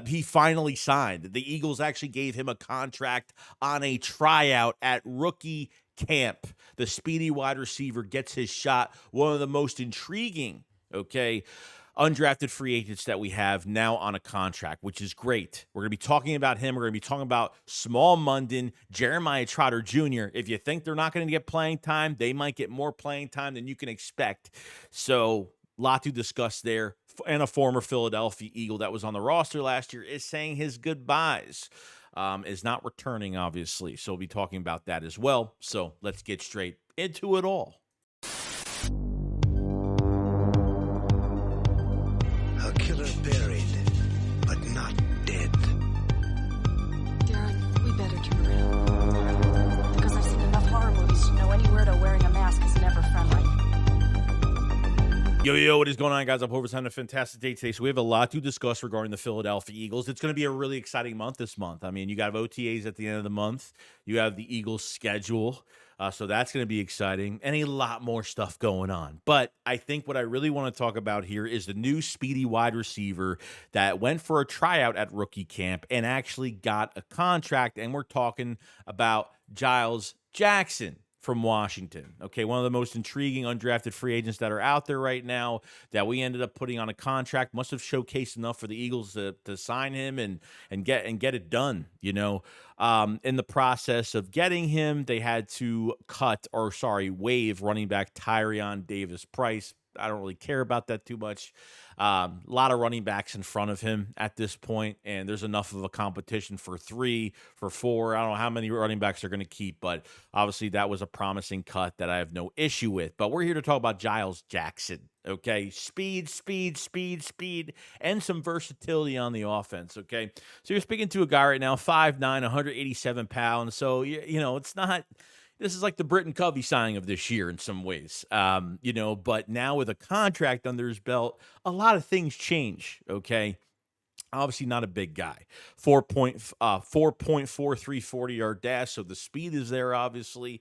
he finally signed. The Eagles actually gave him a contract on a tryout at rookie camp. The speedy wide receiver gets his shot. One of the most intriguing, okay, undrafted free agents that we have now on a contract, which is great. We're going to be talking about him. We're going to be talking about Small Munden, Jeremiah Trotter Jr. If you think they're not going to get playing time, they might get more playing time than you can expect. So, lot to discuss there. And a former Philadelphia Eagle that was on the roster last year is saying his goodbyes. Is not returning, obviously. So we'll be talking about that as well. So let's get straight into it all. A killer buried, but not dead. Darren, we better turn around. Because I've seen enough horror movies to know any weirdo wearing a mask is never friendly. Yo, what is going on, guys? I'm Hover. Having a fantastic day today. So we have a lot to discuss regarding the Philadelphia Eagles. It's going to be a really exciting month this month. I mean, you got OTAs at the end of the month. You have the Eagles schedule. So that's going to be exciting and a lot more stuff going on. But I think what I really want to talk about here is the new speedy wide receiver that went for a tryout at rookie camp and actually got a contract. And we're talking about Giles Jackson from Washington. Okay, one of the most intriguing undrafted free agents that are out there right now that we ended up putting on a contract. Must have showcased enough for the Eagles to sign him and get it done. You know, in the process of getting him, they had to waive running back Tyrion Davis-Price. I don't really care about that too much. A lot of running backs in front of him at this point, and there's enough of a competition for 3, for 4. I don't know how many running backs they're going to keep, but obviously that was a promising cut that I have no issue with. But we're here to talk about Giles Jackson, okay? Speed, and some versatility on the offense, okay? So you're speaking to a guy right now, 5'9", 187 pounds. So, you know, it's not... This is like the Britton Covey signing of this year in some ways, you know, but now with a contract under his belt, a lot of things change, okay? Obviously not a big guy. 4.43 40-yard dash, so the speed is there, obviously.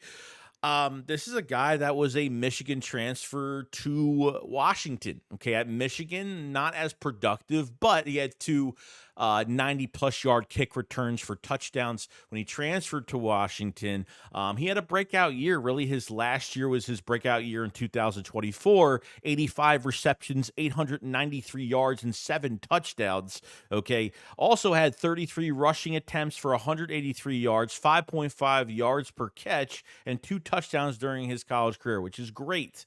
This is a guy that was a Michigan transfer to Washington. Okay, at Michigan, not as productive, but he had 2 90-plus yard kick returns for touchdowns when he transferred to Washington. He had a breakout year. Really, his last year was his breakout year in 2024. 85 receptions, 893 yards, and 7 touchdowns. Okay, also had 33 rushing attempts for 183 yards, 5.5 yards per catch, and 2 touchdowns during his college career, which is great.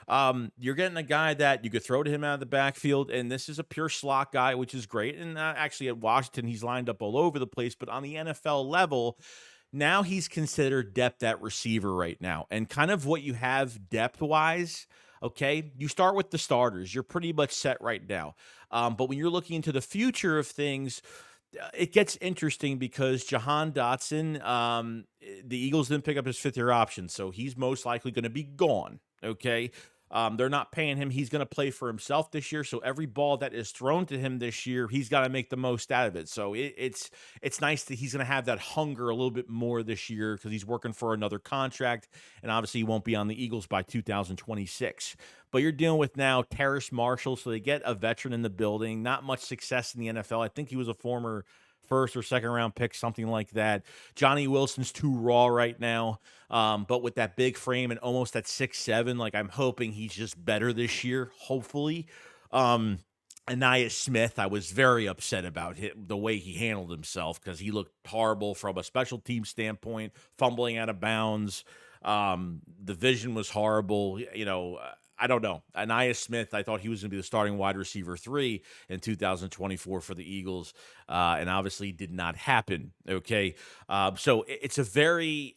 You're getting a guy that you could throw to him out of the backfield, and this is a pure slot guy, which is great. And actually at Washington, he's lined up all over the place, but on the NFL level, now he's considered depth at receiver right now. And kind of what you have depth-wise, okay, you start with the starters. You're pretty much set right now. But when you're looking into the future of things, it gets interesting because Jahan Dotson, the Eagles didn't pick up his 5th-year option, so he's most likely going to be gone, okay? They're not paying him. He's going to play for himself this year, so every ball that is thrown to him this year, he's got to make the most out of it. So it's nice that he's going to have that hunger a little bit more this year because he's working for another contract, and obviously he won't be on the Eagles by 2026. But you're dealing with now Terrace Marshall, so they get a veteran in the building. Not much success in the NFL. I think he was a former 1st or 2nd round pick, something like that. Johnny Wilson's too raw right now. But with that big frame and almost at 6'7", like I'm hoping he's just better this year, hopefully. Anaya Smith, I was very upset about the way he handled himself because he looked horrible from a special team standpoint, fumbling out of bounds. The vision was horrible. You know, I don't know. Anaya Smith, I thought he was going to be the starting wide receiver 3 in 2024 for the Eagles, and obviously did not happen. Okay, so it's a very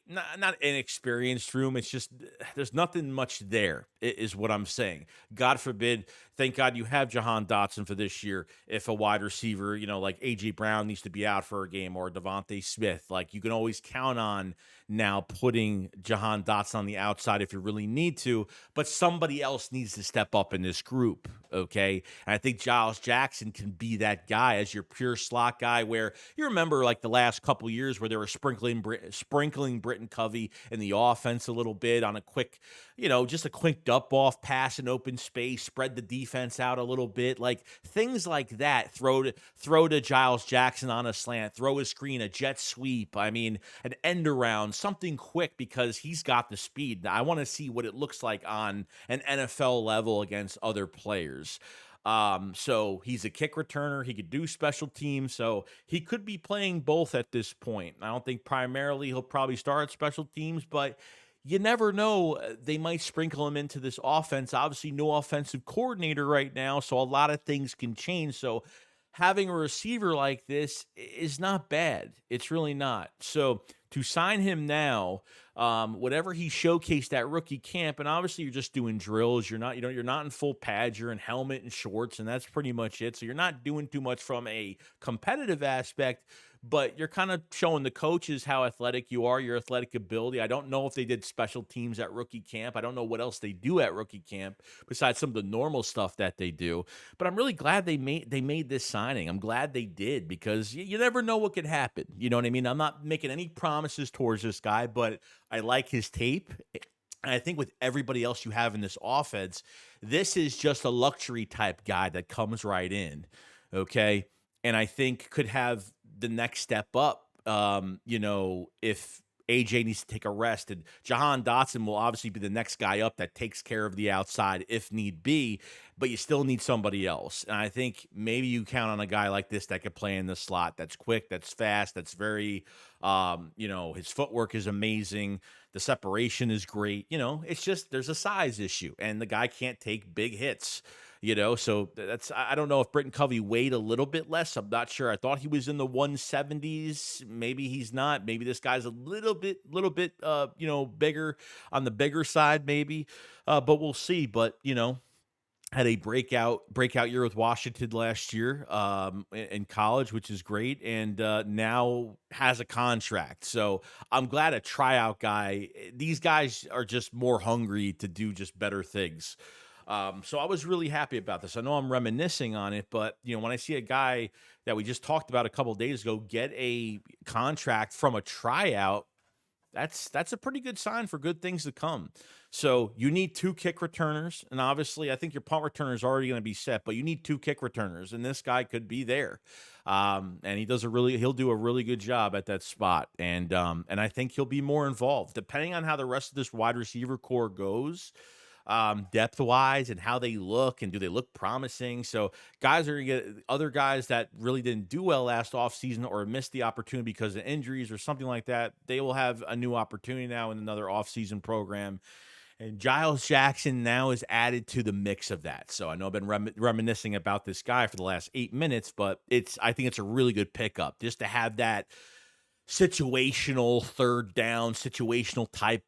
not inexperienced room. It's just there's nothing much there, is what I'm saying. God forbid. Thank God you have Jahan Dotson for this year. If a wide receiver, you know, like A.J. Brown needs to be out for a game or Devontae Smith, like you can always count on now putting Jahan Dotson on the outside if you really need to. But but somebody else needs to step up in this group, okay? And I think Giles Jackson can be that guy as your pure slot guy, where you remember like the last couple years where they were sprinkling Britton Covey in the offense a little bit on a quick, just a quick dump off pass in open space, spread the defense out a little bit, like things like that. Throw to Giles Jackson on a slant, throw a screen, a jet sweep. I mean, an end around, something quick because he's got the speed. I want to see what it looks like on an NFL level against other players. So he's a kick returner. He could do special teams. So he could be playing both at this point. I don't think primarily he'll probably start special teams, but you never know. They might sprinkle him into this offense. Obviously, no offensive coordinator right now, so a lot of things can change. So having a receiver like this is not bad. It's really not. So to sign him now, whatever he showcased at rookie camp, and obviously you're just doing drills. You're not in full pads. You're in helmet and shorts, and that's pretty much it. So you're not doing too much from a competitive aspect, but you're kind of showing the coaches how athletic you are, your athletic ability. I don't know if they did special teams at rookie camp. I don't know what else they do at rookie camp besides some of the normal stuff that they do. But I'm really glad they made this signing. I'm glad they did, because you never know what could happen. You know what I mean? I'm not making any promises towards this guy, but I like his tape. And I think with everybody else you have in this offense, this is just a luxury type guy that comes right in. Okay. And I think could have the next step up, if AJ needs to take a rest. And Jahan Dotson will obviously be the next guy up that takes care of the outside if need be, but you still need somebody else. And I think maybe you count on a guy like this that could play in the slot, that's quick, that's fast, that's very, his footwork is amazing. The separation is great. It's just there's a size issue, and the guy can't take big hits. So I don't know if Britton Covey weighed a little bit less. I'm not sure. I thought he was in the 170s. Maybe he's not. Maybe this guy's a little bit, bigger on the bigger side, maybe. But we'll see. But, had a breakout year with Washington last year in college, which is great, and now has a contract. So I'm glad a tryout guy. These guys are just more hungry to do just better things. So I was really happy about this. I know I'm reminiscing on it, but when I see a guy that we just talked about a couple of days ago get a contract from a tryout, that's a pretty good sign for good things to come. So you need 2 kick returners, and obviously I think your punt returner is already going to be set, but you need 2 kick returners, and this guy could be there. And he'll do a really good job at that spot, and I think he'll be more involved depending on how the rest of this wide receiver core goes. Depth wise and how they look, and do they look promising? So guys are going to get other guys that really didn't do well last offseason or missed the opportunity because of injuries or something like that. They will have a new opportunity now in another offseason program. And Giles Jackson now is added to the mix of that. So I know I've been reminiscing about this guy for the last 8 minutes, but I think it's a really good pickup just to have that situational third down, situational type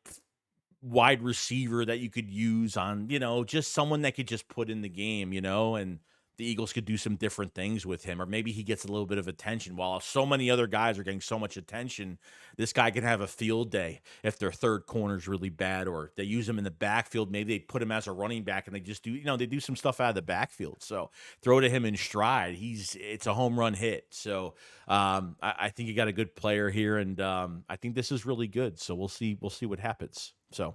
wide receiver that you could use on, just someone that could just put in the game, and the Eagles could do some different things with him, or maybe he gets a little bit of attention. While so many other guys are getting so much attention, this guy can have a field day if their third corner is really bad, or they use him in the backfield. Maybe they put him as a running back and they just do, they do some stuff out of the backfield. So throw to him in stride. It's a home run hit. So I think you got a good player here, and I think this is really good. So we'll see what happens. So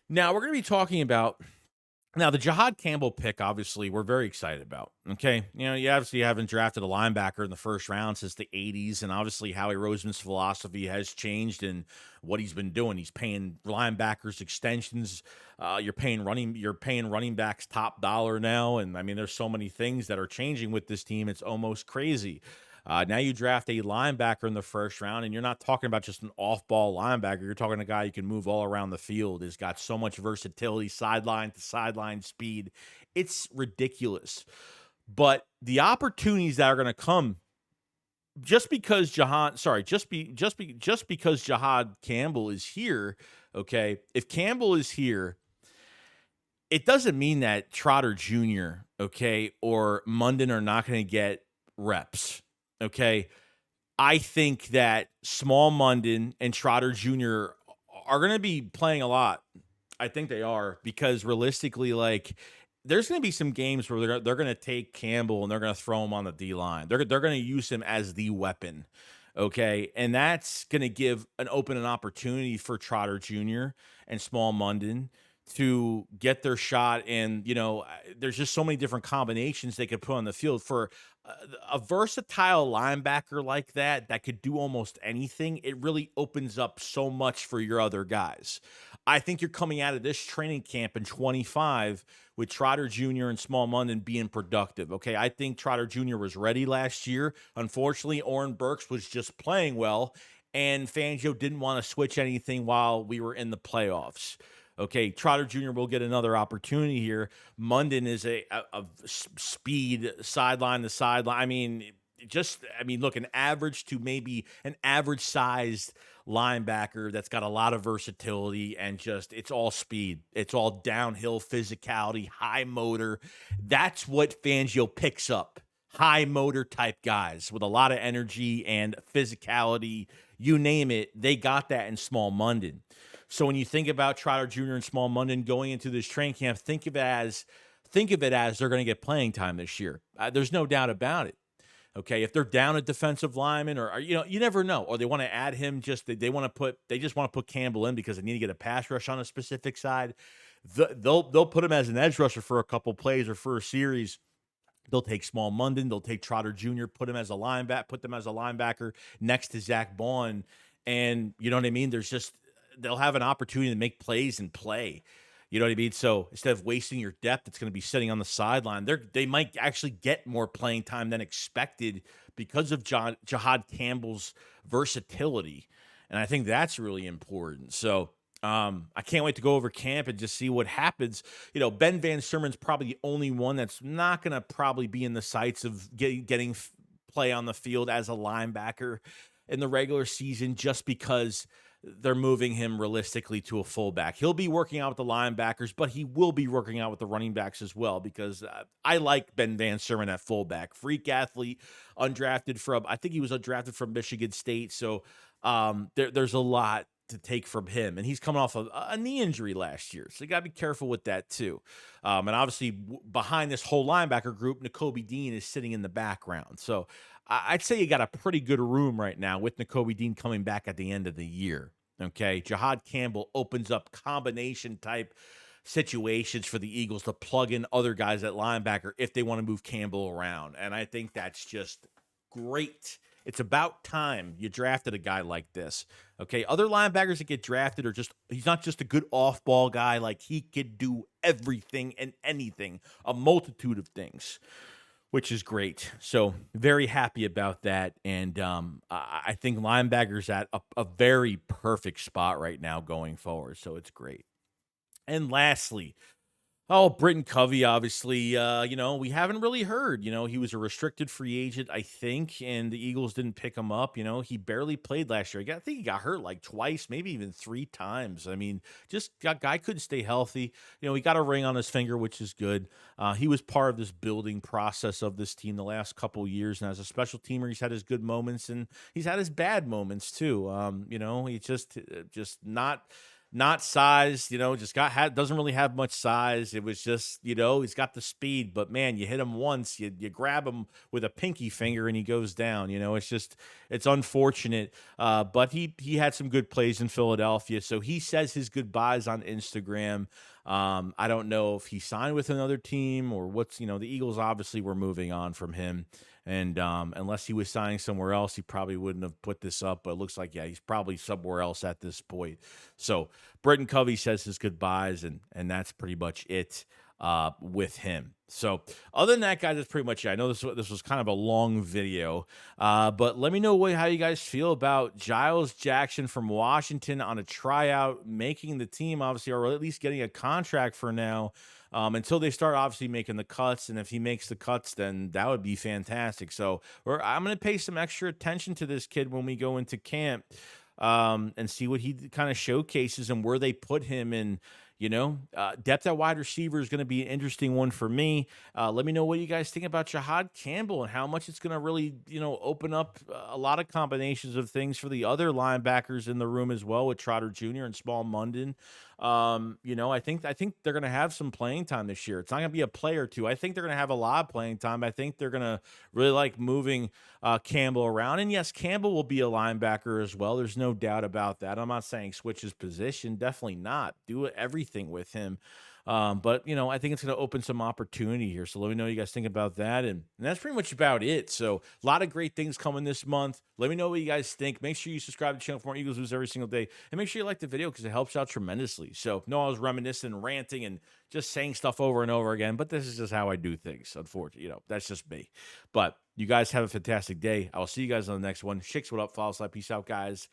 now we're going to be talking about the Jihad Campbell pick. Obviously, we're very excited about. Okay, you obviously haven't drafted a linebacker in the first round since the 80s, and obviously Howie Roseman's philosophy has changed in what he's been doing. He's paying linebackers extensions. You're paying running backs top dollar now, and I mean, there's so many things that are changing with this team. It's almost crazy. Now you draft a linebacker in the first round, and you're not talking about just an off-ball linebacker. You're talking a guy who can move all around the field, has got so much versatility, sideline to sideline speed. It's ridiculous. But the opportunities that are going to come just because Jihad Campbell is here, okay? If Campbell is here, it doesn't mean that Trotter Jr., okay, or Munden are not going to get reps. Okay, I think that Small Munden and Trotter Jr. are going to be playing a lot. I think they are because realistically, like, there's going to be some games where they're going to take Campbell and they're going to throw him on the D line. They're going to use him as the weapon. Okay, and that's going to give an opportunity for Trotter Jr. and Small Munden to get their shot. And there's just so many different combinations they could put on the field for a versatile linebacker like that could do almost anything. It really opens up so much for your other guys. I think you're coming out of this training camp in 25 with Trotter Jr. and Small Munden being productive. Okay, I think Trotter Jr. was ready last year. Unfortunately, Oren Burks was just playing well, and Fangio didn't want to switch anything while we were in the playoffs. Okay, Trotter Jr. will get another opportunity here. Munden is a speed sideline to sideline. Look, an average to maybe an average sized linebacker that's got a lot of versatility and just it's all speed. It's all downhill physicality, high motor. That's what Fangio picks up. High motor type guys with a lot of energy and physicality. You name it, they got that in Small Munden. So when you think about Trotter Jr. and Small Munden going into this training camp, think of it as they're going to get playing time this year. There's no doubt about it. Okay, if they're down a defensive lineman, or you never know, or they want to add him, they just want to put Campbell in because they need to get a pass rush on a specific side. They'll put him as an edge rusher for a couple plays or for a series. They'll take Small Munden, they'll take Trotter Jr., put them as a linebacker next to Zach Bond, and you know what I mean. They'll have an opportunity to make plays and play. You know what I mean? So instead of wasting your depth that's going to be sitting on the sideline, they might actually get more playing time than expected because of Jihad Campbell's versatility. And I think that's really important. So I can't wait to go over camp and just see what happens. Ben Van Sermon's probably the only one that's not going to probably be in the sights of getting play on the field as a linebacker in the regular season just because they're moving him realistically to a fullback. He'll be working out with the linebackers, but he will be working out with the running backs as well because I like Ben Van Sermon at fullback. Freak athlete, I think he was undrafted from Michigan State. So there's a lot to take from him. And he's coming off a knee injury last year. So you got to be careful with that too. And obviously behind this whole linebacker group, Nakobe Dean is sitting in the background. So I'd say you got a pretty good room right now with Nakobe Dean coming back at the end of the year. Okay. Jihad Campbell opens up combination type situations for the Eagles to plug in other guys at linebacker if they want to move Campbell around. And I think that's just great. It's about time you drafted a guy like this. Okay. Other linebackers that get drafted he's not just a good off ball guy. Like he could do everything and anything, a multitude of things, which is great. So very happy about that. And I think linebackers at a very perfect spot right now going forward. So it's great. And lastly, Britton Covey, obviously, we haven't really heard. He was a restricted free agent, I think, and the Eagles didn't pick him up. He barely played last year. I think he got hurt like twice, maybe even 3 times. I mean, guy couldn't stay healthy. He got a ring on his finger, which is good. He was part of this building process of this team the last couple of years. And as a special teamer, he's had his good moments and he's had his bad moments too. He's just not sized, doesn't really have much size. It was just, he's got the speed, but man, you hit him once, you grab him with a pinky finger and he goes down. It's unfortunate. But he had some good plays in Philadelphia. So he says his goodbyes on Instagram. I don't know if he signed with another team or what's, the Eagles obviously were moving on from him. And unless he was signing somewhere else, he probably wouldn't have put this up. But it looks like, he's probably somewhere else at this point. So Britton Covey says his goodbyes, and that's pretty much it with him. So other than that, guys, that's pretty much it. I know this was kind of a long video, but let me know how you guys feel about Giles Jackson from Washington on a tryout, making the team, obviously, or at least getting a contract for now. Until they start obviously making the cuts. And if he makes the cuts, then that would be fantastic. So I'm going to pay some extra attention to this kid when we go into camp and see what he kind of showcases and where they put him in, Depth at wide receiver is going to be an interesting one for me. Let me know what you guys think about Jihad Campbell and how much it's going to really, open up a lot of combinations of things for the other linebackers in the room as well with Trotter Jr. and Small Munden. I think they're going to have some playing time this year. It's not going to be a play or two. I think they're going to have a lot of playing time. I think they're going to really like moving Campbell around. And yes, Campbell will be a linebacker as well. There's no doubt about that. I'm not saying switch his position. Definitely not. Do everything with him. But I think it's going to open some opportunity here. So let me know what you guys think about that. And that's pretty much about it. So a lot of great things coming this month. Let me know what you guys think. Make sure you subscribe to the channel for more Eagles news every single day. And make sure you like the video because it helps out tremendously. So no, I was reminiscing, ranting, and just saying stuff over and over again. But this is just how I do things. Unfortunately, that's just me. But you guys have a fantastic day. I will see you guys on the next one. Shakes, what up? Follow us. Peace out, guys.